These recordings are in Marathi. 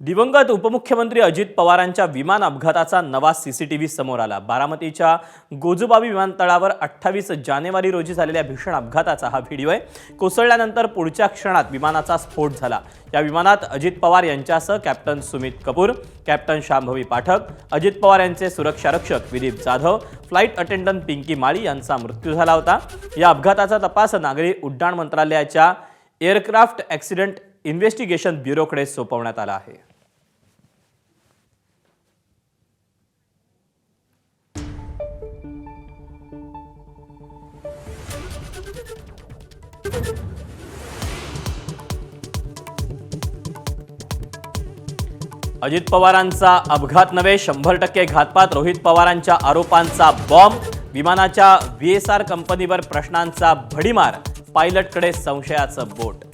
दिवंगत उपमुख्यमंत्री अजित पवारांच्या विमान अपघाताचा नवा सीसीटीव्ही समोर आला। बारामतीच्या गोजुबाबी विमानतळावर 28 जानेवारी रोजी झालेल्या भीषण अपघाताचा हा व्हिडिओ आहे। कोसळल्यानंतर पुढच्या क्षणात विमानाचा स्फोट झाला। या विमानात अजित पवार यांच्यासह कॅप्टन सुमित कपूर, कॅप्टन शांभवी पाठक, अजित पवार यांचे सुरक्षा रक्षक विदीप जाधव, फ्लाइट अटेंडंट पिंकी माळी यांचा मृत्यू झाला होता। या अपघाताचा तपास नागरी उड्डाण मंत्रालयाच्या एअरक्राफ्ट ॲक्सिडेंट इन्व्हेस्टिगेशन ब्युरोकडे सोपवण्यात आला आहे। अजित पवारांचा अपघात नव्हे 100% घातपात। रोहित पवारांच्या आरोपांचा बॉम्ब। विमानाच्या VSR कंपनीवर प्रश्नांचा भडीमार। पायलटकडे संशयाचं बोट।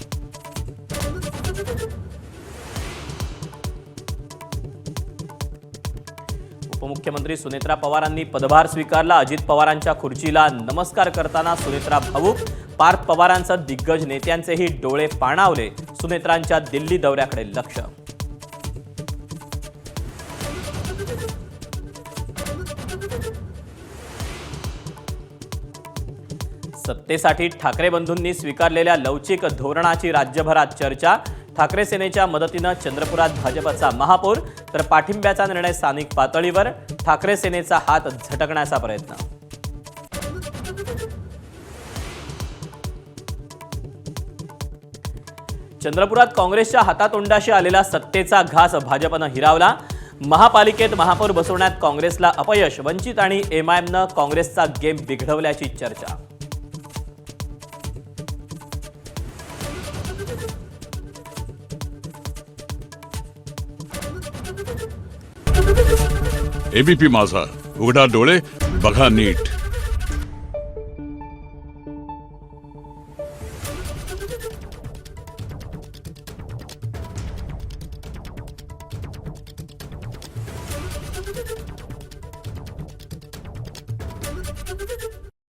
उपमुख्यमंत्री सुनेत्रा पवारांनी पदभार स्वीकारला। अजित पवारांच्या खुर्चीला नमस्कार करताना सुनेत्रा भावूक। पार्थ पवारांसह दिग्गज नेत्यांचेही डोळे पाणावले। सुनेत्रांच्या दिल्ली दौऱ्याकडे लक्ष। सत्तेसाठी ठाकरे बंधूंनी स्वीकारलेल्या लवचिक धोरणाची राज्यभरात चर्चा। ठाकरे सेनेच्या मदतीने चंद्रपुरात भाजपचा महापौर, तर पाठिंब्याचा निर्णय स्थानिक पातळीवर। ठाकरे सेनेचा हात झटकण्याचा प्रयत्न। चंद्रपुरात काँग्रेसच्या हातातोंडाशी आलेला सत्तेचा घास भाजपनं हिरावला। महापालिकेत महापौर बसवण्यात काँग्रेसला अपयश। वंचित आणि MIMनं काँग्रेसचा गेम बिघडवल्याची चर्चा। ABP माझा, उघडा डोळे बघा नीट।